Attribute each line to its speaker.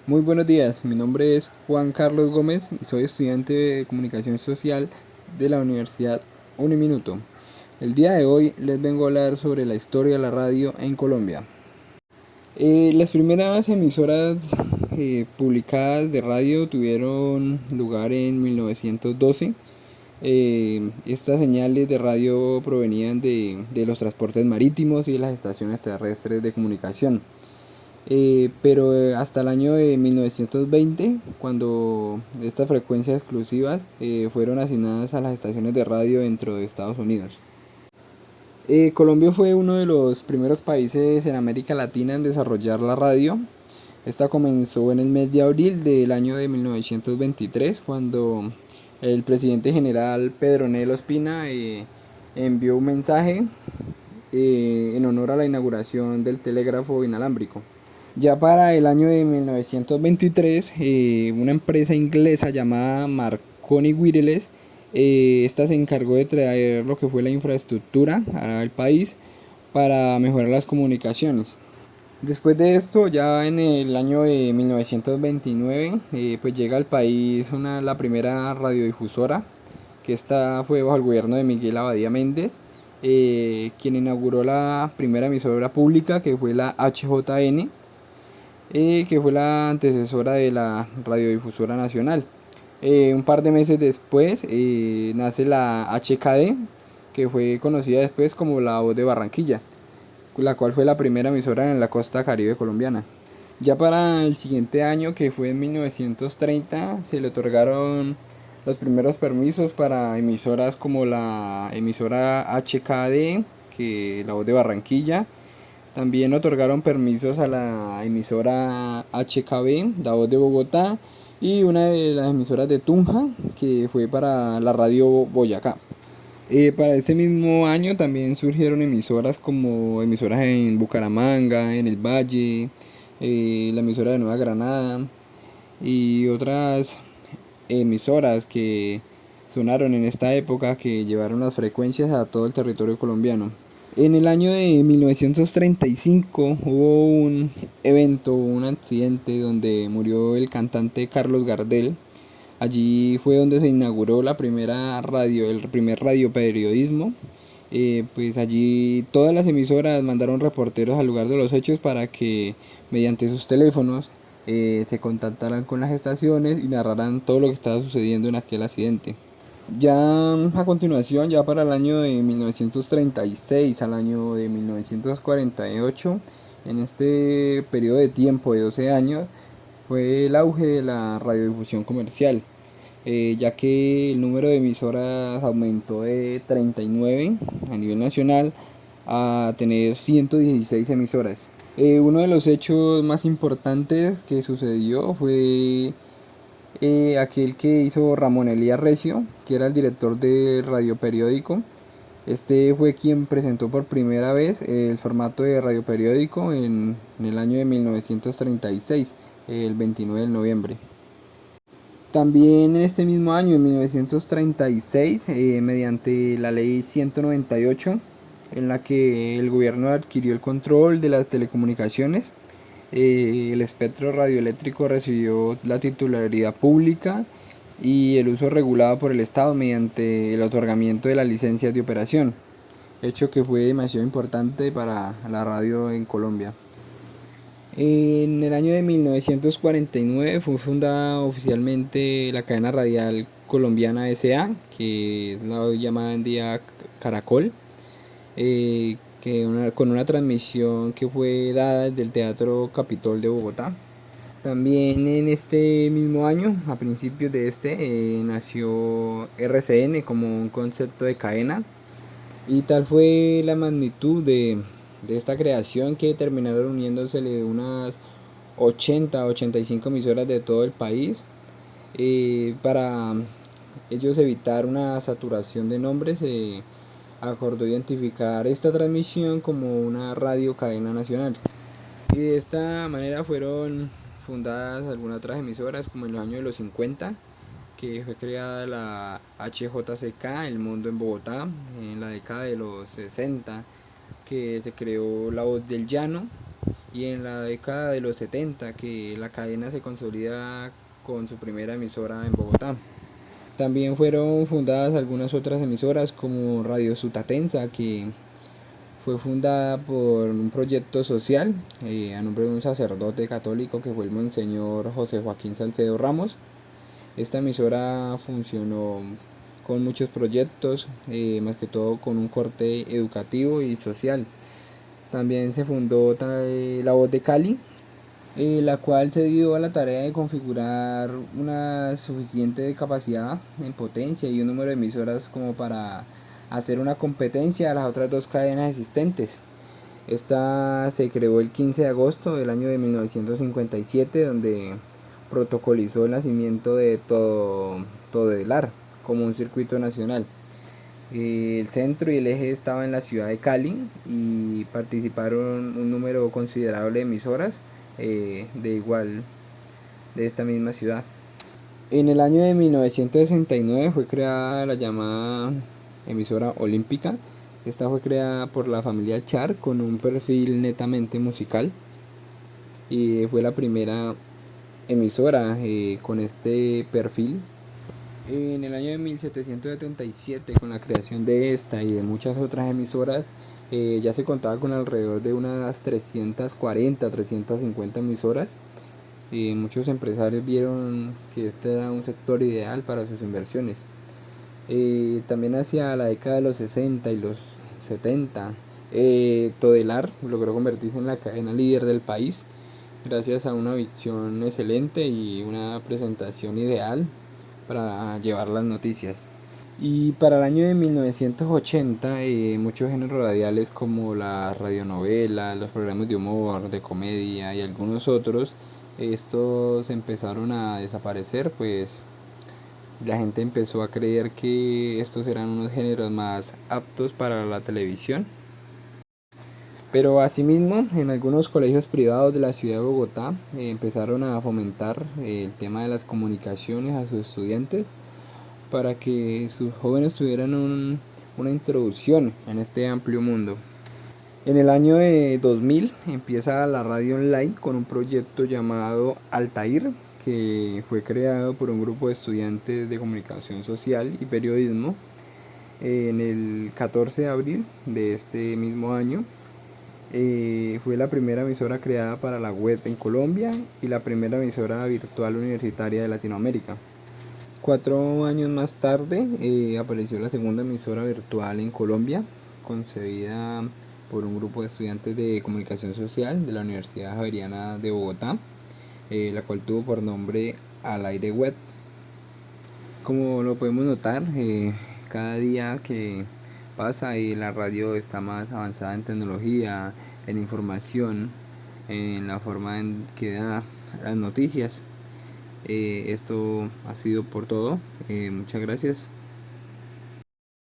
Speaker 1: Muy buenos días, mi nombre es Juan Carlos Gómez y soy estudiante de Comunicación Social de la Universidad Uniminuto. El día de hoy les vengo a hablar sobre la historia de la radio en Colombia. Las primeras emisoras publicadas de radio tuvieron lugar en 1912. Estas señales de radio provenían de los transportes marítimos y de las estaciones terrestres de comunicación. Pero hasta el año de 1920, cuando estas frecuencias exclusivas fueron asignadas a las estaciones de radio dentro de Estados Unidos. Colombia fue uno de los primeros países en América Latina en desarrollar la radio. Esta comenzó en el mes de abril del año de 1923, cuando el presidente general Pedro Nel Ospina envió un mensaje en honor a la inauguración del telégrafo inalámbrico. Ya para el año de 1923, una empresa inglesa llamada Marconi Wireless, esta se encargó de traer lo que fue la infraestructura al país para mejorar las comunicaciones. Después de esto, ya en el año de 1929, pues llega al país la primera radiodifusora, que esta fue bajo el gobierno de Miguel Abadía Méndez, quien inauguró la primera emisora pública, que fue la HJN, que fue la antecesora de la Radiodifusora Nacional. Un par de meses después nace la HKD, que fue conocida después como La Voz de Barranquilla, la cual fue la primera emisora en la costa caribe colombiana. Ya para el siguiente año, que fue en 1930, se le otorgaron los primeros permisos para emisoras como la emisora HKD, que La Voz de Barranquilla. También otorgaron permisos a la emisora HKB, La Voz de Bogotá, y una de las emisoras de Tunja, que fue para la radio Boyacá. Para este mismo año también surgieron emisoras como emisoras en Bucaramanga, en el Valle, la emisora de Nueva Granada y otras emisoras que sonaron en esta época, que llevaron las frecuencias a todo el territorio colombiano. En el año de 1935 hubo un evento, un accidente donde murió el cantante Carlos Gardel. Allí fue donde se inauguró la primera radio, el primer radioperiodismo. Pues allí todas las emisoras mandaron reporteros al lugar de los hechos para que mediante sus teléfonos se contactaran con las estaciones y narraran todo lo que estaba sucediendo en aquel accidente. Ya a continuación, ya para el año de 1936 al año de 1948, en este periodo de tiempo de 12 años, fue el auge de la radiodifusión comercial, ya que el número de emisoras aumentó de 39 a nivel nacional a tener 116 emisoras. Uno de los hechos más importantes que sucedió fue aquel que hizo Ramón Elías Recio, que era el director de Radio Periódico. Este fue quien presentó por primera vez el formato de radio periódico en el año de 1936, el 29 de noviembre. También en este mismo año, en 1936, mediante la ley 198, en la que el gobierno adquirió el control de las telecomunicaciones, el espectro radioeléctrico recibió la titularidad pública y el uso regulado por el Estado mediante el otorgamiento de las licencias de operación, hecho que fue demasiado importante para la radio en Colombia. En el año de 1949 fue fundada oficialmente la cadena radial colombiana SA, que es la hoy llamada en día Caracol, con una transmisión que fue dada desde el Teatro Capitol de Bogotá. También en este mismo año, a principios de nació RCN como un concepto de cadena, y tal fue la magnitud de esta creación que terminaron uniéndosele unas 85 emisoras de todo el país. Para ellos evitar una saturación de nombres, se acordó identificar esta transmisión como una radio cadena nacional. Y de esta manera fueron fundadas algunas otras emisoras, como en los años de los 50, que fue creada la HJCK, El Mundo en Bogotá. En la década de los 60, que se creó La Voz del Llano. y en la década de los 70 que la cadena se consolida con su primera emisora en Bogotá. También fueron fundadas algunas otras emisoras como Radio Sutatensa, que fue fundada por un proyecto social a nombre de un sacerdote católico que fue el Monseñor José Joaquín Salcedo Ramos. Esta emisora funcionó con muchos proyectos, más que todo con un corte educativo y social. También se fundó La Voz de Cali, la cual se dio a la tarea de configurar una suficiente capacidad en potencia y un número de emisoras como para hacer una competencia a las otras dos cadenas existentes. Esta se creó el 15 de agosto del año de 1957, donde protocolizó el nacimiento de Todelar como un circuito nacional. El centro y el eje estaba en la ciudad de Cali y participaron un número considerable de emisoras de esta misma ciudad. En el año de 1969 fue creada la llamada emisora olímpica. Esta fue creada por la familia Char con un perfil netamente musical y fue la primera emisora con este perfil. En el año de 1777, con la creación de esta y de muchas otras emisoras, ya se contaba con alrededor de unas 340, 350 emisoras. Muchos empresarios vieron que este era un sector ideal para sus inversiones. También hacia la década de los 60 y los 70, Todelar logró convertirse en la cadena líder del país gracias a una visión excelente y una presentación ideal para llevar las noticias. Y para el año de 1980, muchos géneros radiales como las radionovelas, los programas de humor, de comedia y algunos otros, estos empezaron a desaparecer, pues la gente empezó a creer que estos eran unos géneros más aptos para la televisión. Pero asimismo, en algunos colegios privados de la ciudad de Bogotá empezaron a fomentar el tema de las comunicaciones a sus estudiantes para que sus jóvenes tuvieran una introducción en este amplio mundo. En el año de 2000 empieza la radio online con un proyecto llamado Altair, que fue creado por un grupo de estudiantes de comunicación social y periodismo. En el 14 de abril de este mismo año fue la primera emisora creada para la web en Colombia y la primera emisora virtual universitaria de Latinoamérica. 4 años más tarde apareció la segunda emisora virtual en Colombia, concebida por un grupo de estudiantes de comunicación social de la Universidad Javeriana de Bogotá, la cual tuvo por nombre Al Aire Web. Como lo podemos notar, cada día que pasa la radio está más avanzada en tecnología, en información, en la forma en que da las noticias. Esto ha sido por todo. Muchas gracias.